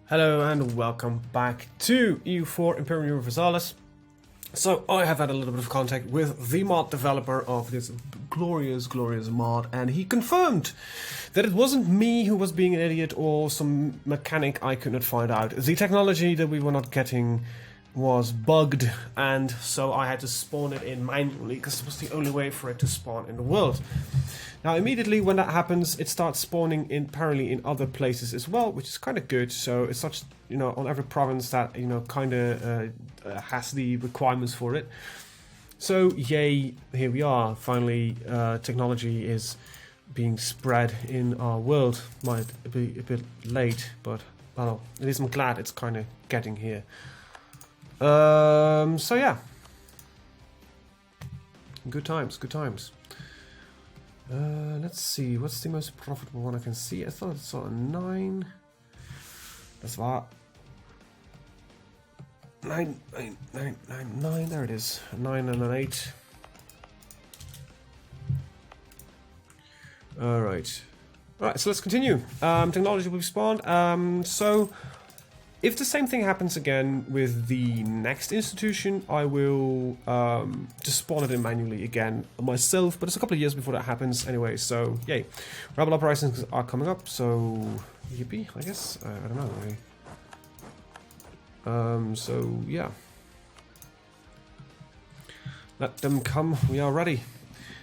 Hello and welcome back to EU4 Imperium Universalis. So I have had a little bit of contact with the mod developer of this glorious mod, and he confirmed that it wasn't me who was being an idiot or some mechanic I could not find out. The technology that we were not getting was bugged, and so I had to spawn it in manually because it was the only way for it to spawn in the world. Now immediately when that happens, it starts spawning in apparently in other places as well, which is kind of good. So it's such, on every province that kind of has the requirements for it. So yay, here we are. Finally, technology is being spread in our world. Might be a bit late, but well, at least I'm glad it's kind of getting here. So yeah, good times, good times. Let's see, what's the most profitable one I can see? I thought I saw a 9. Das war 9, there it is. A 9 and an 8. Alright. Alright, so let's continue. Technology will be spawned. So if the same thing happens again with the next institution, I will just spawn it in manually again myself, but it's a couple of years before that happens anyway, so yay. Rebel operations are coming up, so yippee, I guess. I don't know really. So yeah. Let them come, we are ready.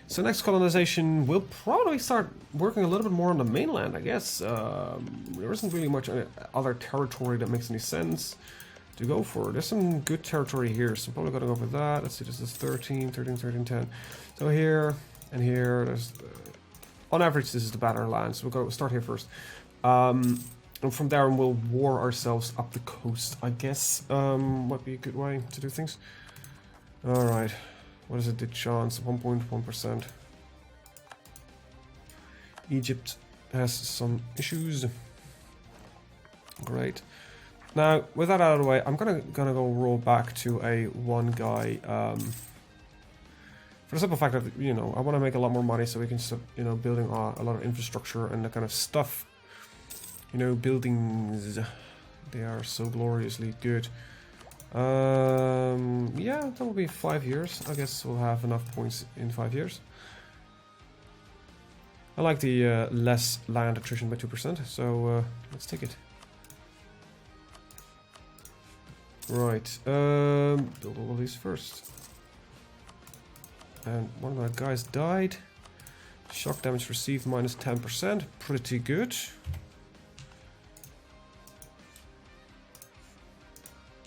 So next colonization, we'll probably start working a little bit more on the mainland, I guess. There isn't really much other territory that makes any sense to go for. There's some good territory here, so I'm probably going to go for that. Let's see, this is 13, 13, 13, 10. So here and here, there's on average this is the better land, so we'll start here first. And from there we'll war ourselves up the coast, I guess. Might be a good way to do things. Alright. What is it, the chance? 1.1%. Egypt has some issues. Great. Now, with that out of the way, I'm gonna go roll back to a one guy. For the simple fact that I want to make a lot more money, so we can start building a lot of infrastructure and the kind of stuff. Buildings. They are so gloriously good. Yeah, that will be 5 years. I guess we'll have enough points in 5 years. I like the less land attrition by 2%, so let's take it. Right, build all of these first. And one of my guys died. Shock damage received minus 10%, pretty good.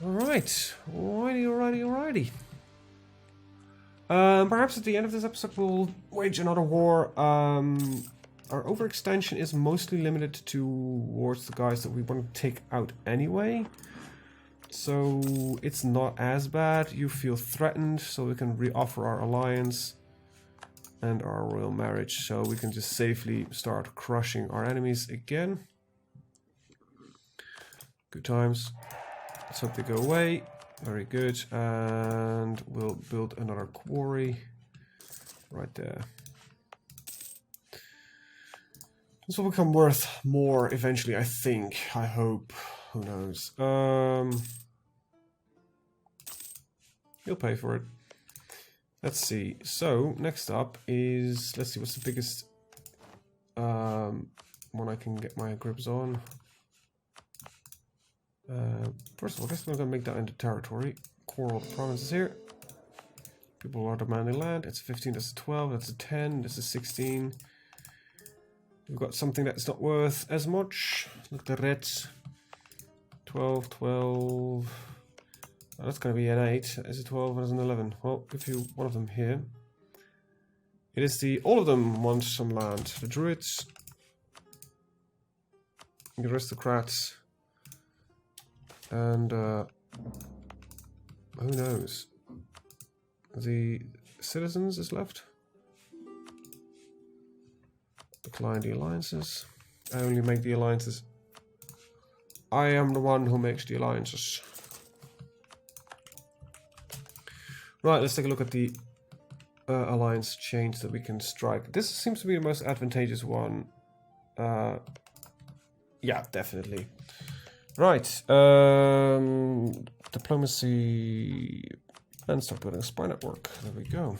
Alright, alrighty. Perhaps at the end of this episode we'll wage another war. Our overextension is mostly limited towards the guys that we want to take out anyway. So it's not as bad. You feel threatened, so we can re-offer our alliance and our royal marriage. So we can just safely start crushing our enemies again. Good times. Let's hope they go away. Very good. And we'll build another quarry right there. This will become worth more eventually, I think. I hope. Who knows? You'll pay for it. Let's see. So next up is, let's see, what's the biggest one I can get my grips on. First of all, I guess we're going to make that into territory. Core all the provinces here. People are demanding land. It's 15, that's a 12, that's a 10, this is 16. We've got something that's not worth as much. Look at the reds. 12, 12. Oh, that's going to be an 8. Is it 12 or is it an 11? Well, give you one of them here. It is the... All of them want some land. The druids. The aristocrats. And who knows? The citizens is left. Decline the alliances. I only make the alliances. I am the one who makes the alliances. Right, let's take a look at the alliance change that we can strike. This seems to be the most advantageous one. Yeah, definitely. Right. Diplomacy. And start building a spy network. There we go.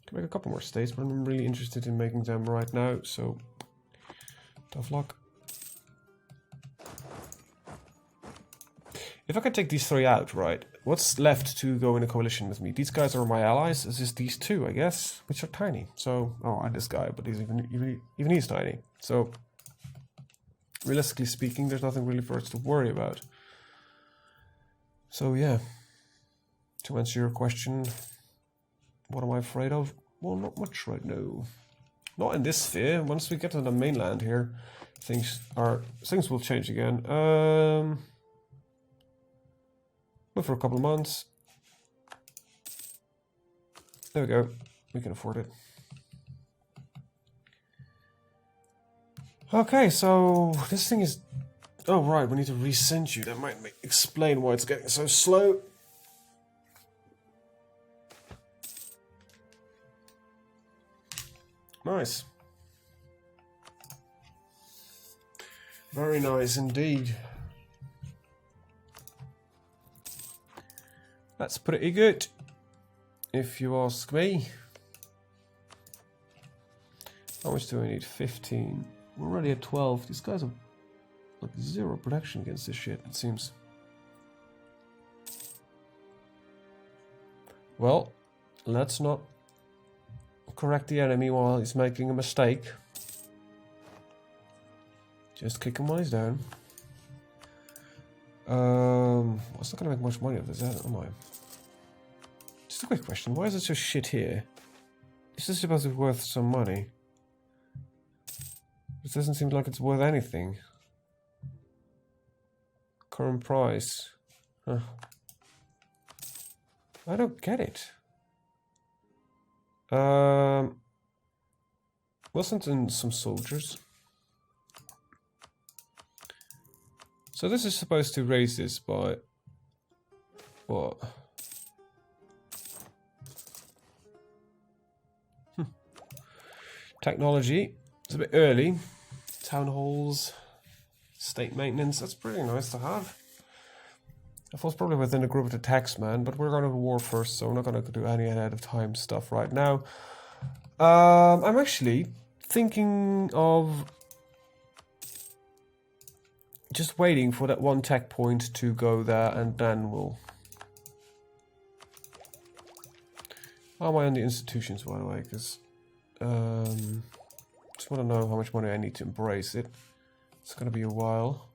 Can make a couple more states, but I'm really interested in making them right now, so tough luck. If I can take these three out, right, what's left to go in a coalition with me? These guys are my allies. It's just these two, I guess, which are tiny. So, oh, and this guy, but he's even he's tiny. So, realistically speaking, there's nothing really for us to worry about. So, yeah. To answer your question, what am I afraid of? Well, not much right now. Not in this sphere. Once we get to the mainland here, things will change again. But for a couple of months. There we go. We can afford it. Okay, so this thing is... Oh, right, we need to resend you. That might explain why it's getting so slow. Nice. Very nice indeed. That's pretty good, if you ask me. How much do I need? 15. We're already at 12. These guys have like zero protection against this shit, it seems. Well, let's not correct the enemy while he's making a mistake. Just kick him while he's down. I'm not gonna make much money of this, am I? Just a quick question, why is it so shit here? Is this supposed to be worth some money? It doesn't seem like it's worth anything. Current price. Huh. I don't get it. Wasn't in some soldiers. So this is supposed to raise this by what? Technology. It's a bit early. Town halls, state maintenance. That's pretty nice to have. I thought probably within a group of the taxman, but we're going to war first, so I'm not going to do any ahead of time stuff right now. I'm actually thinking of just waiting for that one tech point to go there, and then we'll... How am I on the institutions, by the way? Because just want to know how much money I need to embrace it. It's going to be a while.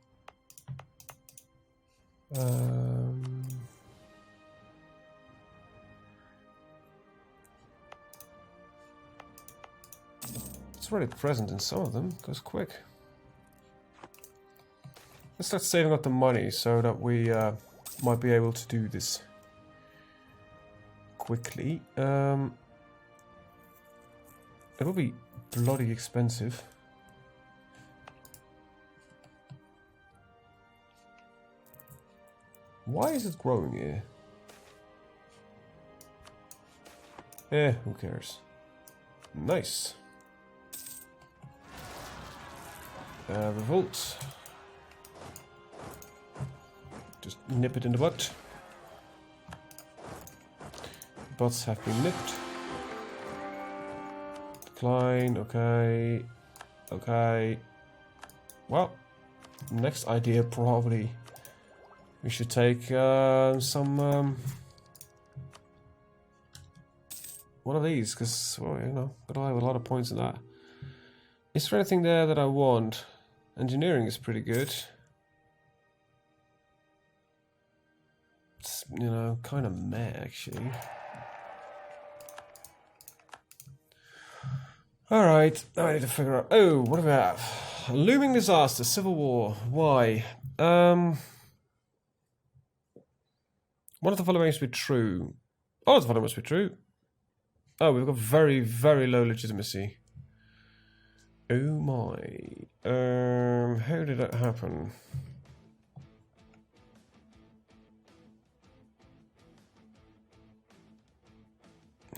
It's already present in some of them. Goes quick. Let's start saving up the money so that we might be able to do this quickly. It will be bloody expensive. Why is it growing here? Eh, who cares? Nice. Revolt. Just nip it in the butt. Butts have been nipped. Decline, okay. Okay. Well, next idea probably we should take some one of these, because, well, you know, but I have a lot of points in that. Is there anything there that I want? Engineering is pretty good. It's, you know, kind of meh, actually. Alright, now I need to figure out... Oh, what do we have? A looming disaster, civil war. Why? One of the following must be true. All of the following must be true. Oh, we've got very, very low legitimacy. Oh my. How did that happen?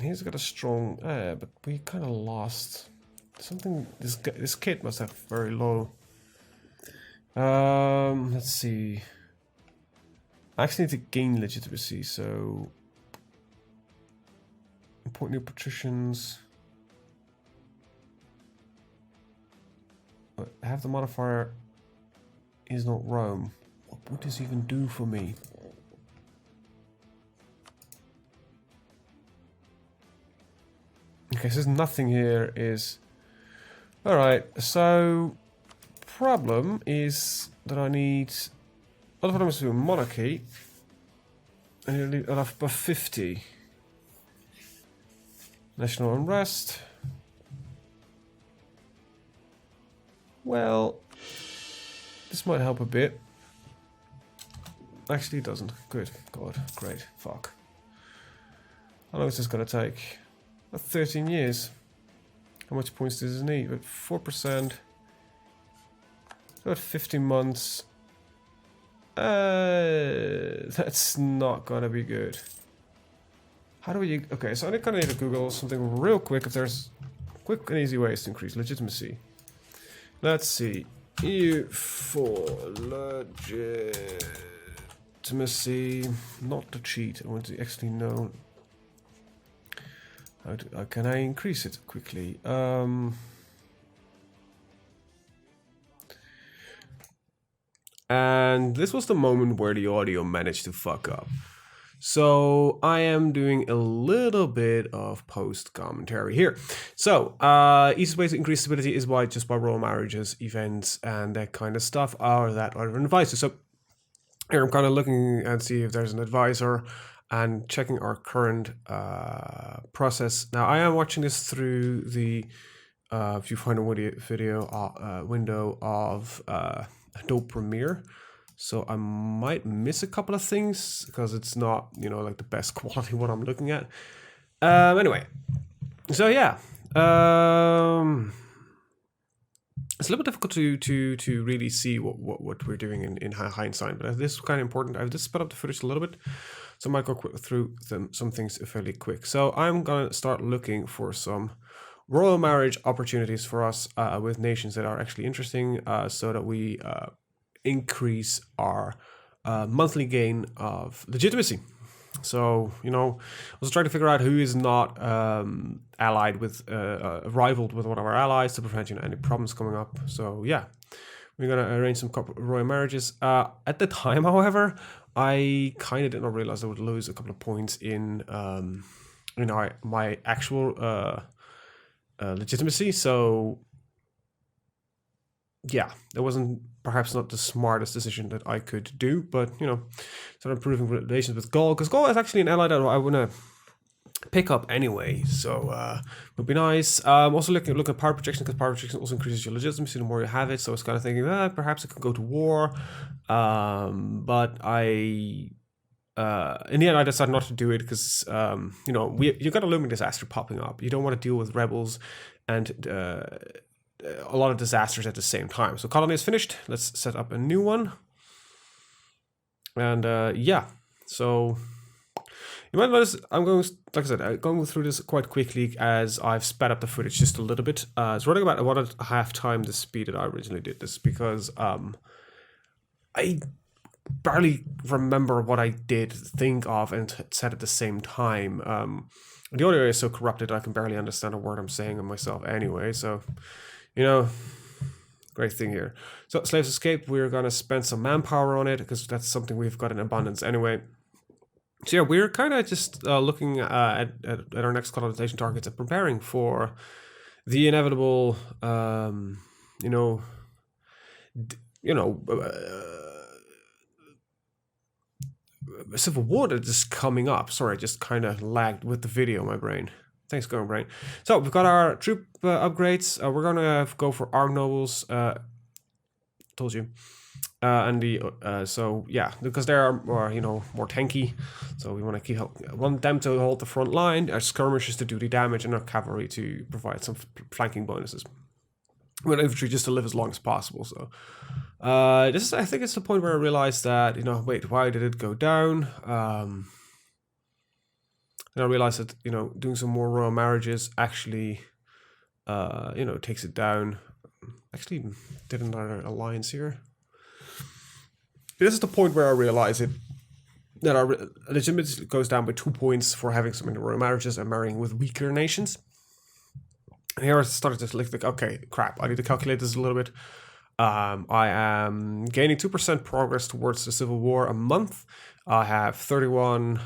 He's got a strong air, but we kind of lost something. This kid must have very low Let's see. I actually need to gain legitimacy, so import new patricians. But have the modifier is not Rome. What would this even do for me? Okay, so there's nothing here is... Alright, so... Problem is that I need... Other problem is to do a monarchy. And I'll have above 50. National unrest. Well... This might help a bit. Actually it doesn't. Good. God. Great. Fuck. How long is this gonna take? 13 years. How much points does it need? About 4%. About 15 months. That's not gonna be good. How do we... Okay, so I kind of need to Google something real quick if there's quick and easy ways to increase legitimacy. Let's see. EU4 legitimacy. Not to cheat. I want to actually know... How can I increase it quickly? And this was the moment where the audio managed to fuck up. So I am doing a little bit of post commentary here. So easiest way to increase stability is just by royal marriages, events, and that kind of stuff, or that other advisor. So here I'm kind of looking and see if there's an advisor and checking our current process. Now I am watching this through the viewfinder video window of Adobe Premiere. So I might miss a couple of things because it's not, you know, like the best quality what I'm looking at. Anyway, so yeah, it's a little bit difficult to really see what we're doing in hindsight, but this is kind of important. I've just sped up the footage a little bit, so I might go through some things fairly quick. So I'm gonna start looking for some royal marriage opportunities for us with nations that are actually interesting, so that we increase our monthly gain of legitimacy. So, you know, I was trying to figure out who is not allied with, rivaled with one of our allies to prevent, you know, any problems coming up. So, yeah, we're going to arrange some royal marriages. At the time, however, I kind of did not realize I would lose a couple of points in, you know, my actual legitimacy. So, yeah, it wasn't perhaps not the smartest decision that I could do, but, you know, start improving relations with Gaul, because Gaul is actually an ally that I want to pick up anyway, so would be nice. Also look at power projection, because power projection also increases your legitimacy the more you have it, so I was kind of thinking, perhaps I could go to war, but in the end I decided not to do it, because, you know, you got a looming disaster popping up. You don't want to deal with rebels and a lot of disasters at the same time. So colony is finished. Let's set up a new one. And yeah, so you might notice I'm going, like I said, I'm going through this quite quickly as I've sped up the footage just a little bit. It's running about 1.5 times the speed that I originally did this, because I barely remember what I did think of and said at the same time. The audio is so corrupted I can barely understand a word I'm saying myself anyway, so you know, great thing here. So slaves escape, we're going to spend some manpower on it, because that's something we've got in abundance anyway. So yeah, we're kind of just looking at our next colonization targets and preparing for the inevitable, you know, civil war that is coming up. Sorry, I just kind of lagged with the video, my brain. Thanks, going brain. So we've got our troop upgrades. We're gonna go for armed nobles. Told you. And the so yeah, because they are more, you know, more tanky. So we want to want them to hold the front line. Our skirmishers to do the damage, and our cavalry to provide some flanking bonuses. We want infantry just to live as long as possible. So this is, I think, it's the point where I realized that, you know, wait, why did it go down? And I realized that, you know, doing some more royal marriages actually, you know, takes it down. Actually, did another alliance here. this is the point where I realize it that our legitimacy goes down by 2 points for having so many royal marriages and marrying with weaker nations. And here I started to like, okay, crap, I need to calculate this a little bit. I am gaining 2% progress towards the Civil War a month. I have 31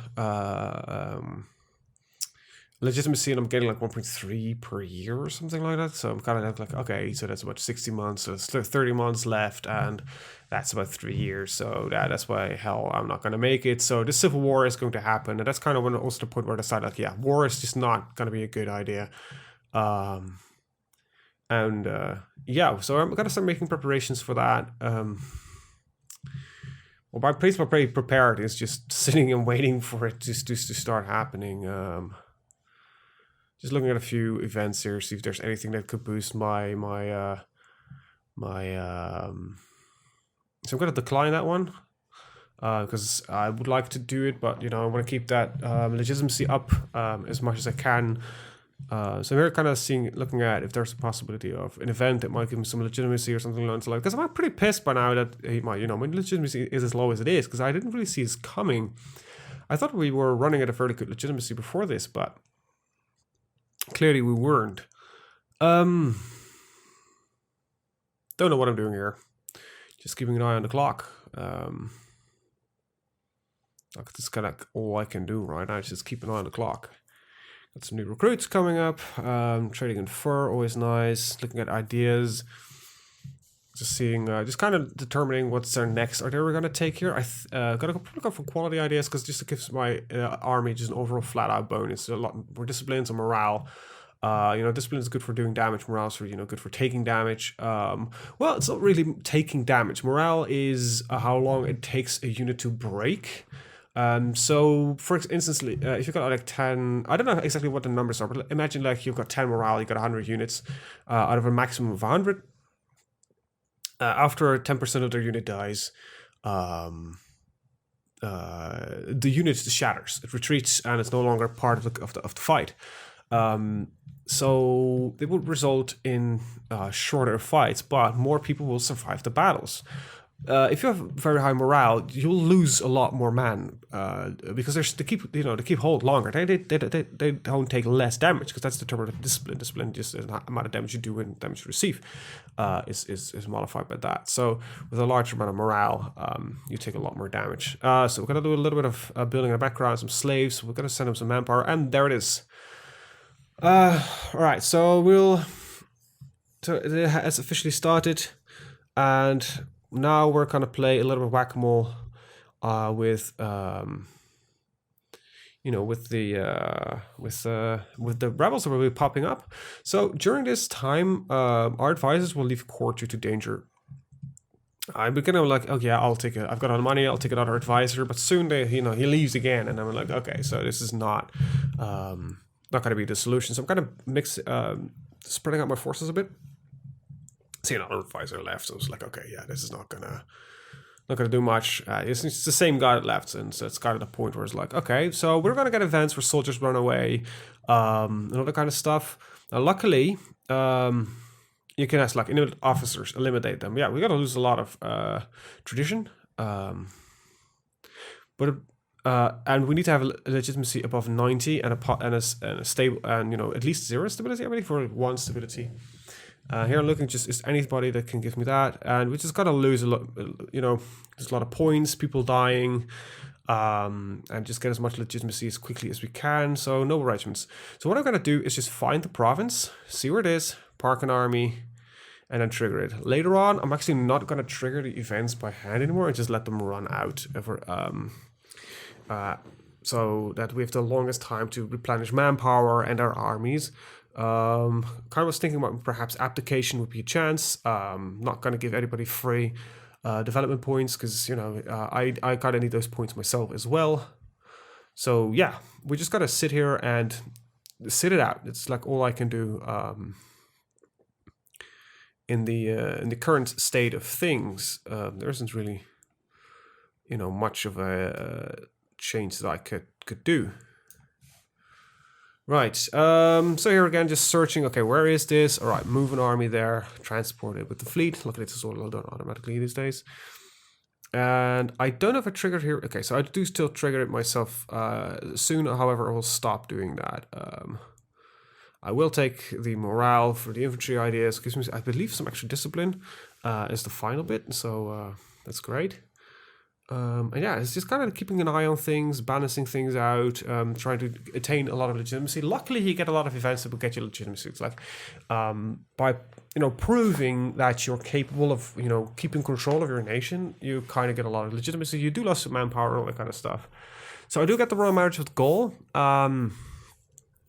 legitimacy, and I'm getting like 1.3 per year or something like that. So I'm kind of like, okay, so that's about 60 months. So it's 30 months left, and that's about 3 years. So that's why, hell, I'm not going to make it. So the Civil War is going to happen. And that's kind of when also the point where I decided, like, yeah, war is just not going to be a good idea. Yeah, so I'm gonna start making preparations for that. Well, my place for pretty prepared is just sitting and waiting for it just to start happening. Just looking at a few events here, see if there's anything that could boost my. So I'm gonna decline that one because I would like to do it, but I want to keep that legitimacy up as much as I can. So we're kind of looking at if there's a possibility of an event that might give me some legitimacy or something like that. Because I'm pretty pissed by now that my legitimacy is as low as it is, because I didn't really see this coming. I thought we were running at a fairly good legitimacy before this, but clearly we weren't. Don't know what I'm doing here. Just keeping an eye on the clock. That's kind of all I can do right now. Just keep an eye on the clock. Got some new recruits coming up. Trading in fur, always nice. Looking at ideas. Just seeing, just kind of determining what's their next idea we're going to take here. Got to probably go for quality ideas, because just it gives my army just an overall flat-out bonus. A lot more disciplines and morale. Discipline is good for doing damage. Morale is for, good for taking damage. Well, it's not really taking damage. Morale is how long it takes a unit to break. So for instance, if you've got like 10, I don't know exactly what the numbers are, but imagine like you've got 10 morale, you've got 100 units out of a maximum of 100. After 10% of their unit dies, the unit shatters, it retreats, and it's no longer part of the fight. So it would result in shorter fights, but more people will survive the battles. If you have very high morale, you'll lose a lot more men because they keep hold longer. They don't take less damage, because that's determined by discipline. Discipline just is the amount of damage you do and damage you receive is modified by that. So with a larger amount of morale, you take a lot more damage. So we're gonna do a little bit of building in the background, some slaves. We're gonna send them some manpower, and there it is. All right, so it has officially started, and now we're gonna play a little bit of whack-a-mole with the rebels that will be popping up. So during this time, our advisors will leave court due to danger. I'm beginning like, okay, I'll take it. I've got all the money. I'll take another advisor, but soon he leaves again, and I'm like, okay, so this is not going to be the solution. So I'm kind of spreading out my forces a bit. See another advisor left, so I was like, okay, yeah, this is not gonna do much. It's the same guy that left, and so it's got to the point where it's like, okay, so we're gonna get events where soldiers run away, and all that kind of stuff. Now, luckily, you can ask like officers, eliminate them. Yeah, we gotta lose a lot of tradition, and we need to have a legitimacy above 90 and a stable, and at least 0 stability. I'm waiting for 1 stability. Here I'm looking, just is anybody that can give me that, and we just gotta lose a lot. There's a lot of points, people dying, and just get as much legitimacy as quickly as we can. So no regiments. So what I'm gonna do is just find the province, see where it is, park an army, and then trigger it. Later on, I'm actually not gonna trigger the events by hand anymore, and just let them run out so that we have the longest time to replenish manpower and our armies. Kind of was thinking about perhaps abdication would be a chance. Not going to give anybody free development points, because I kind of need those points myself as well. So yeah, we just got to sit here and sit it out. It's like all I can do in the current state of things. There isn't really much of a change that I could do. Right, so here again, just searching, okay, where is this? All right, move an army there, transport it with the fleet. Look at it, it's all done automatically these days. And I don't know if I triggered here. Okay, so I do still trigger it myself soon. However, I will stop doing that. I will take the morale for the infantry ideas. Gives me, I believe, some extra discipline is the final bit. So that's great. And yeah, it's just kind of keeping an eye on things, balancing things out, trying to attain a lot of legitimacy. Luckily, you get a lot of events that will get you legitimacy. It's like by proving that you're capable of keeping control of your nation, you kind of get a lot of legitimacy. You do lose some manpower and all that kind of stuff. So I do get the royal marriage with Gaul,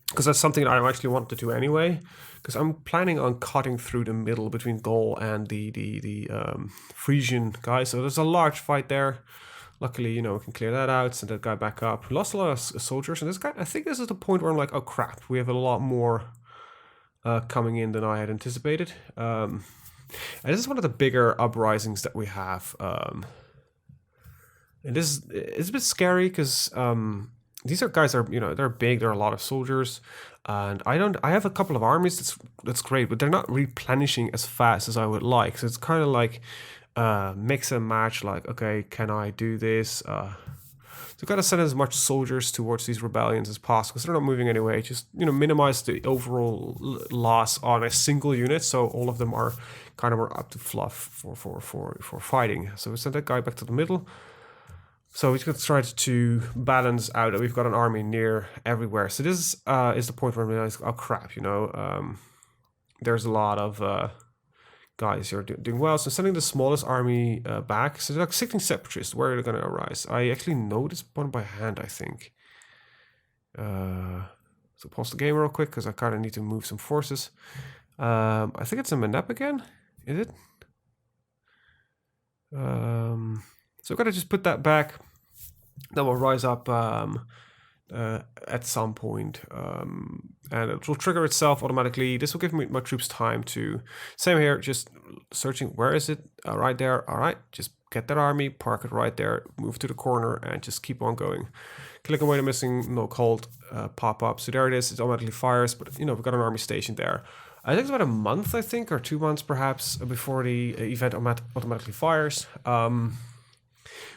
because that's something that I actually want to do anyway. Because I'm planning on cutting through the middle between Gaul and the Frisian guys. So there's a large fight there. Luckily, we can clear that out, send that guy back up. We lost a lot of soldiers, and this guy, I think this is the point where I'm like, oh crap, we have a lot more coming in than I had anticipated. And this is one of the bigger uprisings that we have. And it's a bit scary because these are guys that are they're big. There are a lot of soldiers, and I have a couple of armies. That's great, but they're not replenishing as fast as I would like. So it's kind of like mix and match. Like, okay, can I do this? So gotta send as much soldiers towards these rebellions as possible because they're not moving anyway. Just minimize the overall loss on a single unit, so all of them are kind of more up to fluff for fighting. So we send that guy back to the middle. So we just try to balance out that we've got an army near everywhere. So this is the point where I realize, oh crap, there's a lot of guys here doing well. So sending the smallest army back. So they're like 16 separatists. Where are they going to arise? I actually know this one by hand, I think. So pause the game real quick because I kind of need to move some forces. I think it's in Manep again. Is it? So I've got to just put that back. That will rise up at some point, and it will trigger itself automatically. This will give me my troops time to, same here, just searching, where is it? Right there. All right, just get that army, park it right there, move to the corner, and just keep on going. Click away the missing no cold pop up. So there it is. It automatically fires, but we've got an army stationed there. I think it's about a month, I think, or 2 months perhaps before the event automatically fires.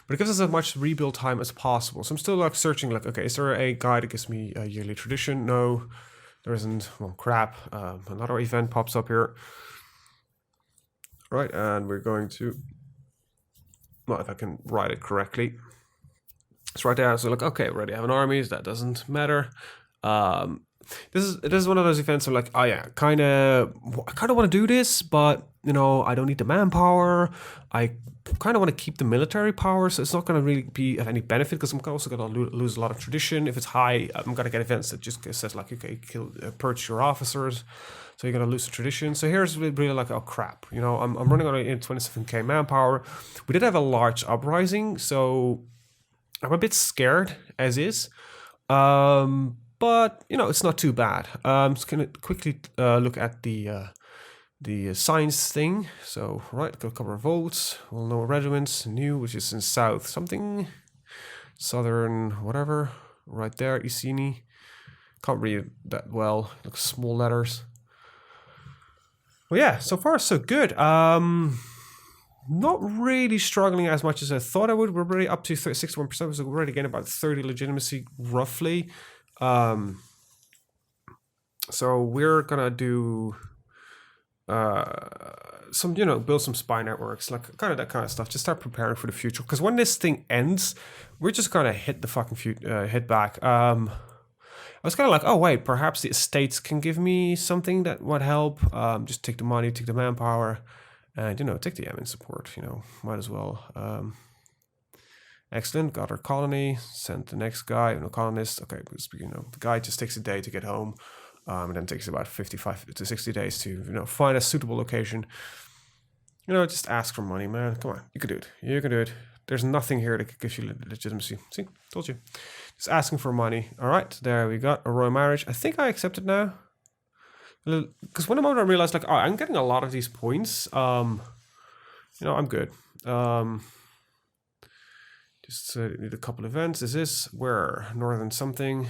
But it gives us as much rebuild time as possible. So I'm still like searching, like, okay, is there a guy that gives me a yearly tradition? No, there isn't. Well, crap. Another event pops up here. Right, and we're going to, well, if I can write it correctly. It's right there. So like, okay, already have an army. That doesn't matter. This is one of those events I'm like, oh yeah, I kind of want to do this, but I don't need the manpower. I kind of want to keep the military power, so it's not going to really be of any benefit because I'm also going to lose a lot of tradition. If it's high, I'm going to get events that just says like, okay, purge your officers, so you're going to lose the tradition. So here's really like, oh crap, I'm running on 27k manpower. We did have a large uprising, so I'm a bit scared as is. But it's not too bad. I'm just gonna quickly look at the science thing. So right, got a couple of votes. We'll know regiments, new, which is in south something, southern whatever. Right there, Iceni. Can't read it that well. Like small letters. Well, yeah. So far so good. Not really struggling as much as I thought I would. We're already up to 61%, so we're already getting about 30 legitimacy roughly. So we're gonna do some, build some spy networks, like kind of that kind of stuff. Just start preparing for the future. Because when this thing ends, we're just gonna hit the fucking hit back. I was kind of like, oh wait, perhaps the estates can give me something that would help. Just take the money, take the manpower, and take the admin support. Might as well. Excellent, got our colony, sent the next guy, colonist. Okay, because the guy just takes a day to get home, and then takes about 55 to 60 days to find a suitable location. Just ask for money, man. Come on, you can do it. You can do it. There's nothing here that gives you legitimacy. See, told you. Just asking for money. All right, there we got a royal marriage. I think I accept it now. Because one moment I realized, like, oh, I'm getting a lot of these points. I'm good. Just need a couple events. Is this where? Northern something.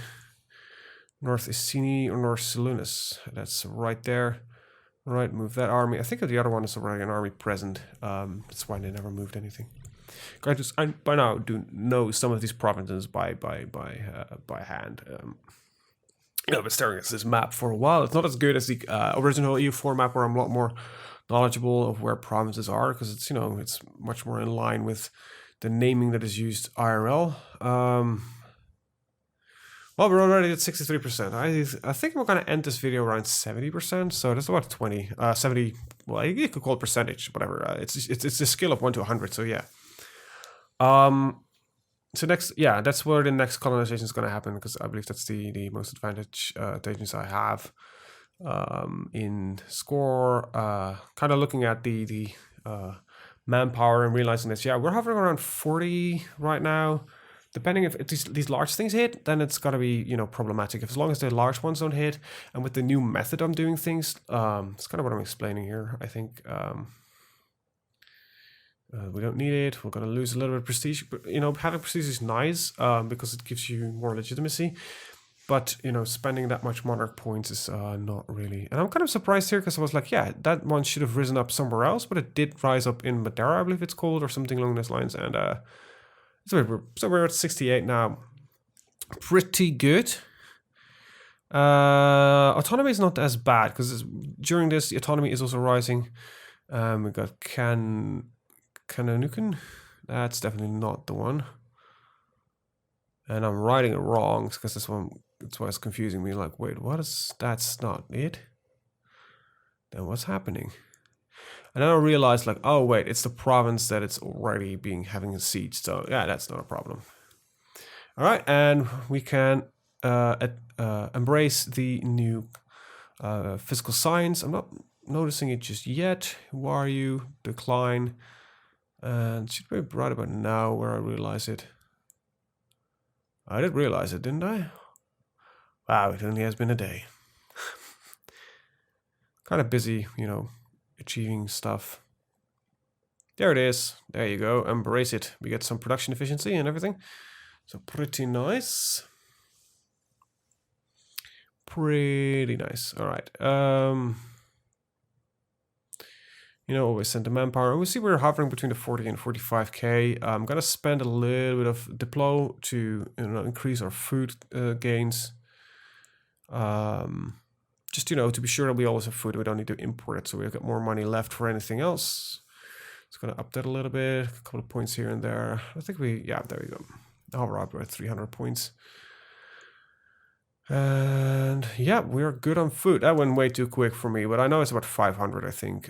North Iceni or North Salunis. That's right there. Right, move that army. I think the other one is already an army present. That's why they never moved anything. I by now do know some of these provinces by hand. I've been staring at this map for a while. It's not as good as the original EU4 map, where I'm a lot more knowledgeable of where provinces are, because it's it's much more in line with the naming that is used IRL. Well, we're already at 63%. I think we're going to end this video around 70%. So that's about 70. Well, you could call it percentage, whatever. It's a scale of 1 to 100. So yeah. So next, yeah, that's where the next colonization is going to happen, because I believe that's the most advantageous I have in score. Kind of looking at the manpower and realizing this. Yeah, we're hovering around 40 right now. Depending if these large things hit, then it's got to be, problematic. As long as the large ones don't hit, and with the new method I'm doing things, it's kind of what I'm explaining here. I think we don't need it. We're going to lose a little bit of prestige. But, having prestige is nice because it gives you more legitimacy. But, spending that much monarch points is not really. And I'm kind of surprised here, because I was like, yeah, that one should have risen up somewhere else. But it did rise up in Madeira, I believe it's called, or something along those lines. And so we're at 68 now. Pretty good. Autonomy is not as bad, because during this, the autonomy is also rising. We got Kananukan. That's definitely not the one. And I'm writing it wrong, because that's why it's confusing me. Like, wait, that's not it? Then what's happening? And then I realized, like, oh wait, it's the province that it's already having a siege. So yeah, that's not a problem. All right, and we can embrace the new fiscal science. I'm not noticing it just yet. Who are you? Decline. And should be right about now where I realize it. I did realize it, didn't I? Wow, it only has been a day. Kind of busy, achieving stuff. There it is. There you go. Embrace it. We get some production efficiency and everything. So pretty nice. Pretty nice. All right. Always send the manpower. We see we're hovering between the 40 and 45k. I'm gonna spend a little bit of diplo to increase our food gains. Just to be sure that we always have food. We don't need to import it, so we'll get more money left for anything else. It's gonna up that a little bit, a couple of points here and there. I think there we go. Now we're up at 300 points. And yeah, we're good on food. That went way too quick for me, but I know it's about 500, I think.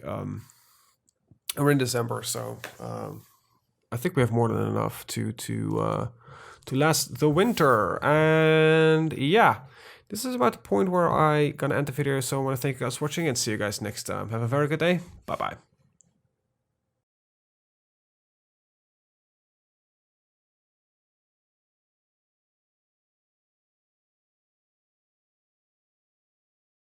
We're in December, so I think we have more than enough to last the winter. And yeah, this is about the point where I gonna end the video. So I want to thank you guys for watching, and see you guys next time. Have a very good day. Bye bye.